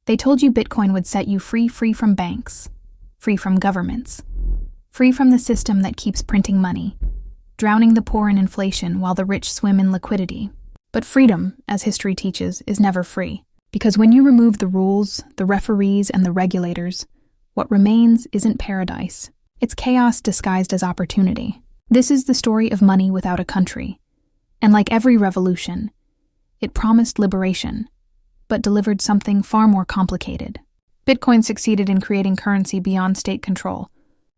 They told you Bitcoin would set you free from banks, free from governments, free from the system that keeps printing money, drowning the poor in inflation while the rich swim in liquidity. But freedom, as history teaches, is never free. Because when you remove the rules, the referees, and the regulators, what remains isn't paradise. It's chaos disguised as opportunity. This is the story of money without a country. And like every revolution, it promised liberation, but delivered something far more complicated. Bitcoin succeeded in creating currency beyond state control,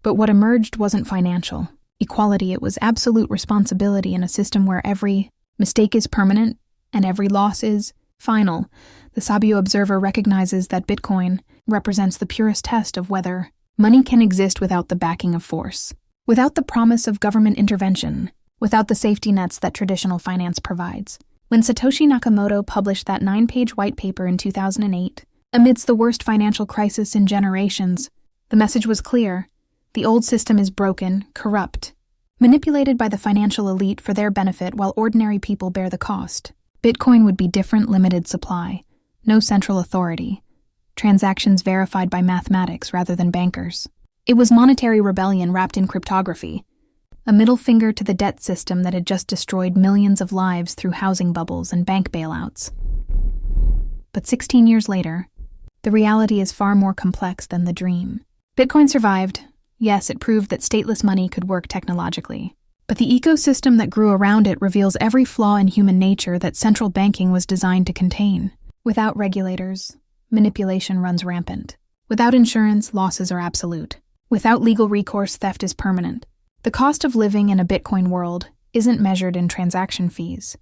but what emerged wasn't financial equality, it was absolute responsibility in a system where every mistake is permanent and every loss is final. The Sabio Observer recognizes that Bitcoin represents the purest test of whether money can exist without the backing of force, without the promise of government intervention, without the safety nets that traditional finance provides. When Satoshi Nakamoto published that 9-page white paper in 2008, amidst the worst financial crisis in generations, the message was clear. The old system is broken, corrupt, manipulated by the financial elite for their benefit while ordinary people bear the cost. Bitcoin would be different: limited supply, no central authority, transactions verified by mathematics rather than bankers. It was monetary rebellion wrapped in cryptography, a middle finger to the debt system that had just destroyed millions of lives through housing bubbles and bank bailouts. But 16 years later, the reality is far more complex than the dream. Bitcoin survived. Yes, it proved that stateless money could work technologically. But the ecosystem that grew around it reveals every flaw in human nature that central banking was designed to contain. Without regulators, manipulation runs rampant. Without insurance, losses are absolute. Without legal recourse, theft is permanent. The cost of living in a Bitcoin world isn't measured in transaction fees.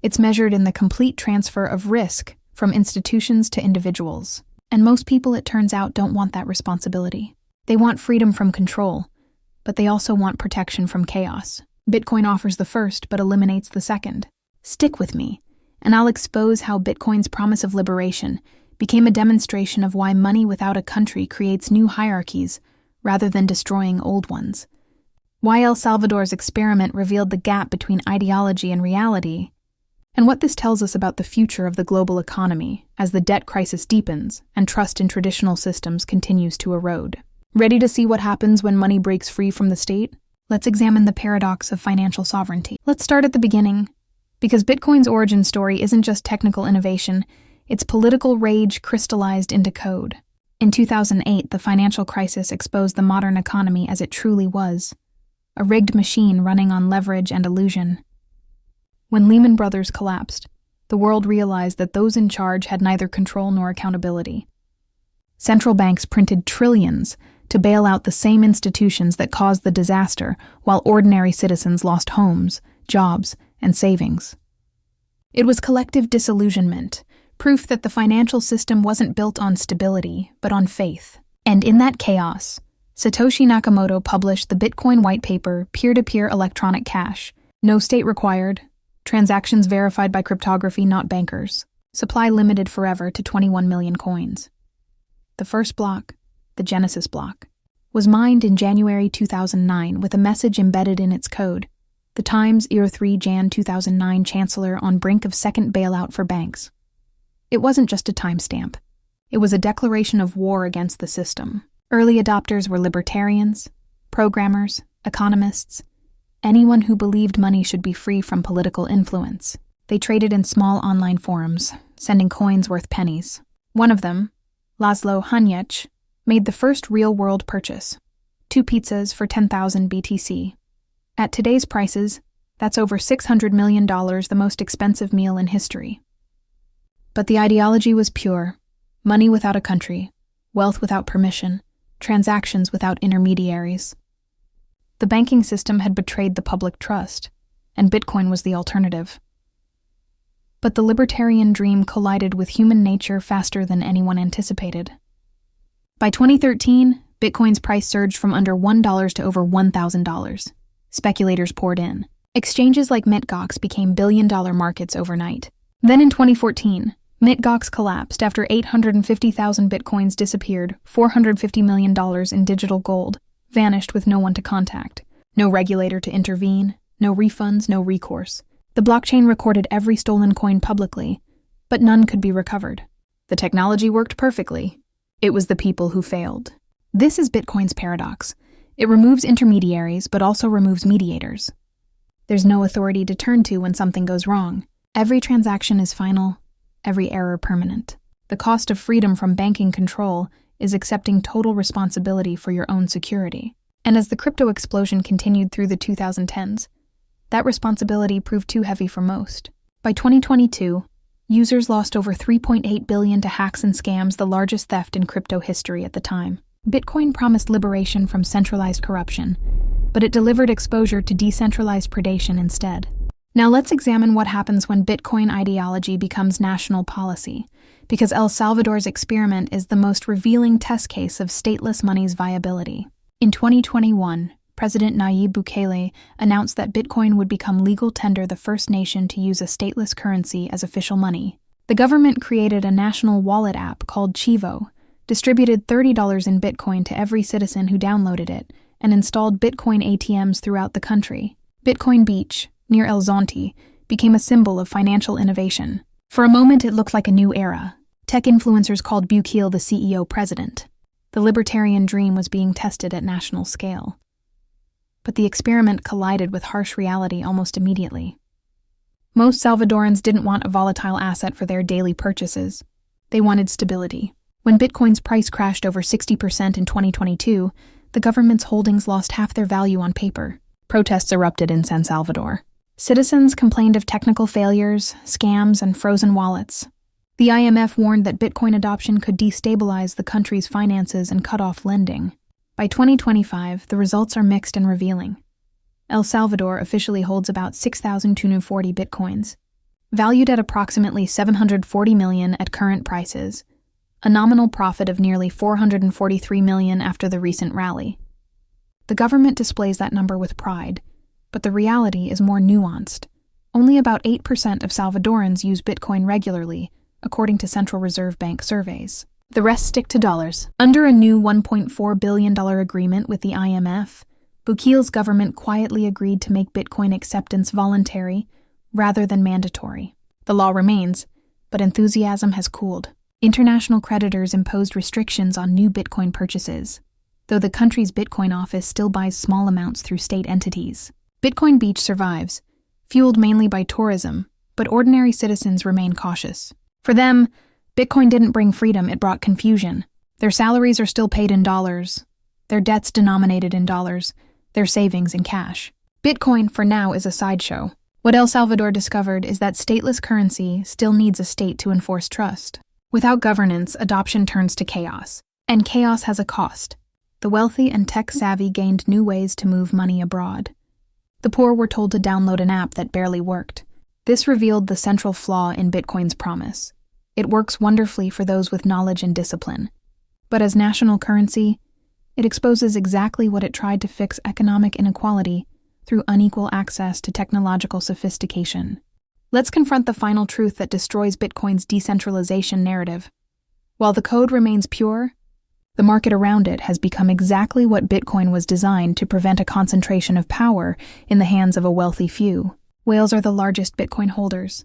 It's measured in the complete transfer of risk from institutions to individuals. And most people, it turns out, don't want that responsibility. They want freedom from control, but they also want protection from chaos. Bitcoin offers the first, but eliminates the second. Stick with me, and I'll expose how Bitcoin's promise of liberation became a demonstration of why money without a country creates new hierarchies rather than destroying old ones. Why El Salvador's experiment revealed the gap between ideology and reality, and what this tells us about the future of the global economy as the debt crisis deepens and trust in traditional systems continues to erode. Ready to see what happens when money breaks free from the state? Let's examine the paradox of financial sovereignty. Let's start at the beginning, because Bitcoin's origin story isn't just technical innovation, it's political rage crystallized into code. In 2008, the financial crisis exposed the modern economy as it truly was, a rigged machine running on leverage and illusion. When Lehman Brothers collapsed, the world realized that those in charge had neither control nor accountability. Central banks printed trillions to bail out the same institutions that caused the disaster, while ordinary citizens lost homes, jobs, and savings. It was collective disillusionment, proof that the financial system wasn't built on stability, but on faith. And in that chaos, Satoshi Nakamoto published the Bitcoin white paper, Peer-to-Peer Electronic Cash. No state required, transactions verified by cryptography, not bankers, supply limited forever to 21 million coins. The first block, the Genesis block, was mined in January 2009 with a message embedded in its code. The Times, Ear 3 Jan 2009, Chancellor on brink of second bailout for banks. It wasn't just a timestamp. It was a declaration of war against the system. Early adopters were libertarians, programmers, economists, anyone who believed money should be free from political influence. They traded in small online forums, sending coins worth pennies. One of them, Laszlo Hanyecz, made the first real-world purchase, 2 pizzas for 10,000 BTC. At today's prices, that's over $600 million, the most expensive meal in history. But the ideology was pure: money without a country, wealth without permission, transactions without intermediaries. The banking system had betrayed the public trust, and Bitcoin was the alternative. But the libertarian dream collided with human nature faster than anyone anticipated. By 2013, Bitcoin's price surged from under $1 to over $1,000. Speculators poured in. Exchanges like Mt. Gox became billion-dollar markets overnight. Then in 2014, Mt. Gox collapsed after 850,000 Bitcoins disappeared, $450 million in digital gold vanished with no one to contact. No regulator to intervene, no refunds, no recourse. The blockchain recorded every stolen coin publicly, but none could be recovered. The technology worked perfectly. It was the people who failed. This is Bitcoin's paradox. It removes intermediaries, but also removes mediators. There's no authority to turn to when something goes wrong. Every transaction is final, every error permanent. The cost of freedom from banking control is accepting total responsibility for your own security. And as the crypto explosion continued through the 2010s, that responsibility proved too heavy for most. By 2022, users lost over $3.8 billion to hacks and scams, the largest theft in crypto history at the time. Bitcoin promised liberation from centralized corruption, but it delivered exposure to decentralized predation instead. Now let's examine what happens when Bitcoin ideology becomes national policy, because El Salvador's experiment is the most revealing test case of stateless money's viability. In 2021, President Nayib Bukele announced that Bitcoin would become legal tender, the first nation to use a stateless currency as official money. The government created a national wallet app called Chivo, distributed $30 in Bitcoin to every citizen who downloaded it, and installed Bitcoin ATMs throughout the country. Bitcoin Beach, near El Zonte, became a symbol of financial innovation. For a moment, it looked like a new era. Tech influencers called Bukele the CEO president. The libertarian dream was being tested at national scale. But the experiment collided with harsh reality almost immediately. Most Salvadorans didn't want a volatile asset for their daily purchases. They wanted stability. When Bitcoin's price crashed over 60% in 2022, the government's holdings lost half their value on paper. Protests erupted in San Salvador. Citizens complained of technical failures, scams, and frozen wallets. The IMF warned that Bitcoin adoption could destabilize the country's finances and cut off lending. By 2025, the results are mixed and revealing. El Salvador officially holds about 6,240 Bitcoins, valued at approximately $740 million at current prices, a nominal profit of nearly $443 million after the recent rally. The government displays that number with pride, but the reality is more nuanced. Only about 8% of Salvadorans use Bitcoin regularly, according to Central Reserve Bank surveys. The rest stick to dollars. Under a new $1.4 billion agreement with the IMF, Bukele's government quietly agreed to make Bitcoin acceptance voluntary rather than mandatory. The law remains, but enthusiasm has cooled. International creditors imposed restrictions on new Bitcoin purchases, though the country's Bitcoin office still buys small amounts through state entities. Bitcoin Beach survives, fueled mainly by tourism, but ordinary citizens remain cautious. For them, Bitcoin didn't bring freedom, it brought confusion. Their salaries are still paid in dollars, their debts denominated in dollars, their savings in cash. Bitcoin, for now, is a sideshow. What El Salvador discovered is that stateless currency still needs a state to enforce trust. Without governance, adoption turns to chaos. And chaos has a cost. The wealthy and tech-savvy gained new ways to move money abroad. The poor were told to download an app that barely worked. This revealed the central flaw in Bitcoin's promise. It works wonderfully for those with knowledge and discipline. But as national currency, it exposes exactly what it tried to fix: economic inequality through unequal access to technological sophistication. Let's confront the final truth that destroys Bitcoin's decentralization narrative. While the code remains pure, the market around it has become exactly what Bitcoin was designed to prevent: a concentration of power in the hands of a wealthy few. Whales are the largest Bitcoin holders,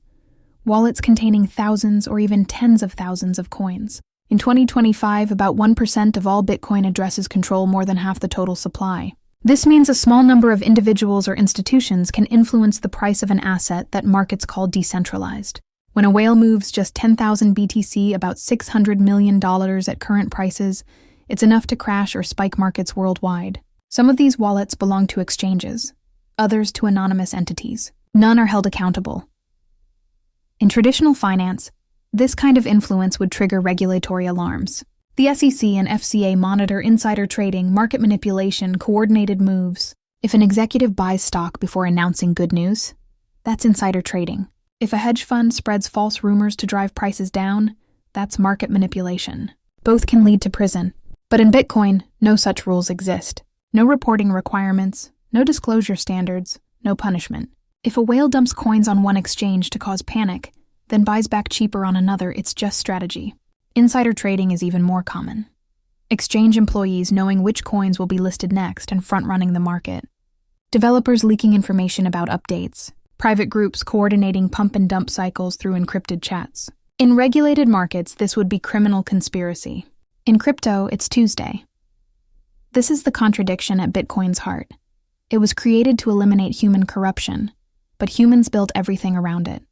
wallets containing thousands or even tens of thousands of coins. In 2025, about 1% of all Bitcoin addresses control more than half the total supply. This means a small number of individuals or institutions can influence the price of an asset that markets call decentralized. When a whale moves just 10,000 BTC, about $600 million at current prices, it's enough to crash or spike markets worldwide. Some of these wallets belong to exchanges, others to anonymous entities. None are held accountable. In traditional finance, this kind of influence would trigger regulatory alarms. The SEC and FCA monitor insider trading, market manipulation, coordinated moves. If an executive buys stock before announcing good news, that's insider trading. If a hedge fund spreads false rumors to drive prices down, that's market manipulation. Both can lead to prison. But in Bitcoin, no such rules exist. No reporting requirements, no disclosure standards, no punishment. If a whale dumps coins on one exchange to cause panic, then buys back cheaper on another, it's just strategy. Insider trading is even more common. Exchange employees knowing which coins will be listed next and front-running the market. Developers leaking information about updates. Private groups coordinating pump and dump cycles through encrypted chats. In regulated markets, this would be criminal conspiracy. In crypto, it's Tuesday. This is the contradiction at Bitcoin's heart. It was created to eliminate human corruption, but humans built everything around it.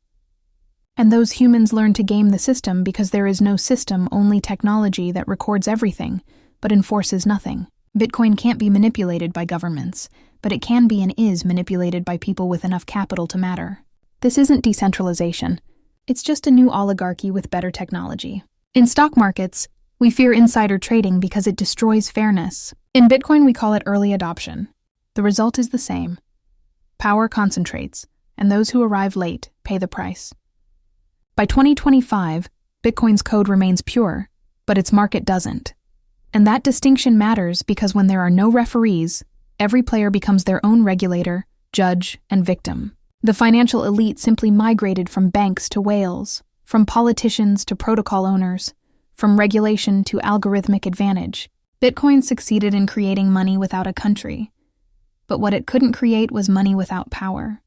And those humans learned to game the system because there is no system, only technology that records everything, but enforces nothing. Bitcoin can't be manipulated by governments, but it can be and is manipulated by people with enough capital to matter. This isn't decentralization. It's just a new oligarchy with better technology. In stock markets, we fear insider trading because it destroys fairness. In Bitcoin, we call it early adoption. The result is the same. Power concentrates, and those who arrive late pay the price. By 2025, Bitcoin's code remains pure, but its market doesn't. And that distinction matters because when there are no referees, every player becomes their own regulator, judge, and victim. The financial elite simply migrated from banks to whales, from politicians to protocol owners, from regulation to algorithmic advantage. Bitcoin succeeded in creating money without a country, but what it couldn't create was money without power.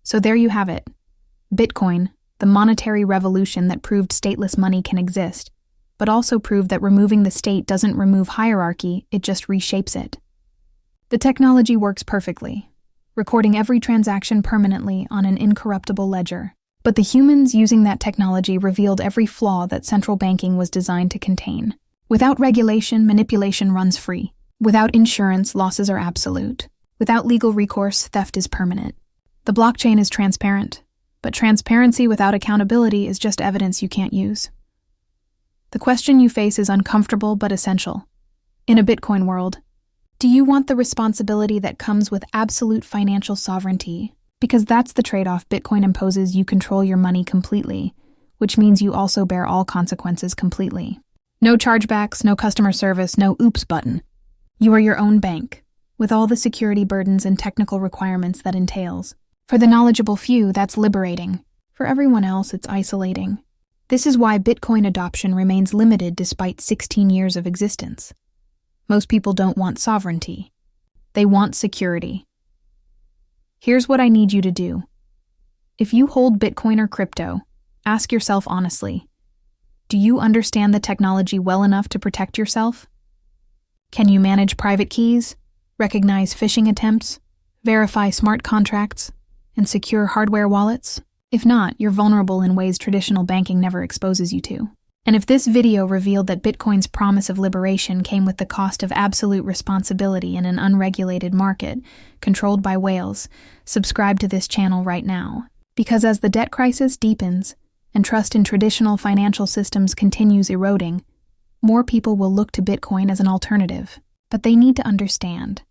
So there you have it. Bitcoin, the monetary revolution that proved stateless money can exist, but also proved that removing the state doesn't remove hierarchy, it just reshapes it. The technology works perfectly, recording every transaction permanently on an incorruptible ledger. But the humans using that technology revealed every flaw that central banking was designed to contain. Without regulation, manipulation runs free. Without insurance, losses are absolute. Without legal recourse, theft is permanent. The blockchain is transparent, but transparency without accountability is just evidence you can't use. The question you face is uncomfortable but essential. In a Bitcoin world, do you want the responsibility that comes with absolute financial sovereignty? Because that's the trade-off Bitcoin imposes. You control your money completely, which means you also bear all consequences completely. No chargebacks, no customer service, no oops button. You are your own bank, with all the security burdens and technical requirements that entails. For the knowledgeable few, that's liberating. For everyone else, it's isolating. This is why Bitcoin adoption remains limited despite 16 years of existence. Most people don't want sovereignty. They want security. Here's what I need you to do. If you hold Bitcoin or crypto, ask yourself honestly, do you understand the technology well enough to protect yourself? Can you manage private keys, recognize phishing attempts, verify smart contracts, and secure hardware wallets? If not, you're vulnerable in ways traditional banking never exposes you to. And if this video revealed that Bitcoin's promise of liberation came with the cost of absolute responsibility in an unregulated market controlled by whales, subscribe to this channel right now. Because as the debt crisis deepens and trust in traditional financial systems continues eroding, more people will look to Bitcoin as an alternative. But they need to understand,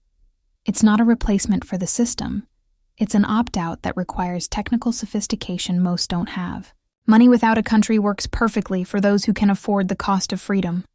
it's not a replacement for the system. It's an opt-out that requires technical sophistication most don't have. Money without a country works perfectly for those who can afford the cost of freedom.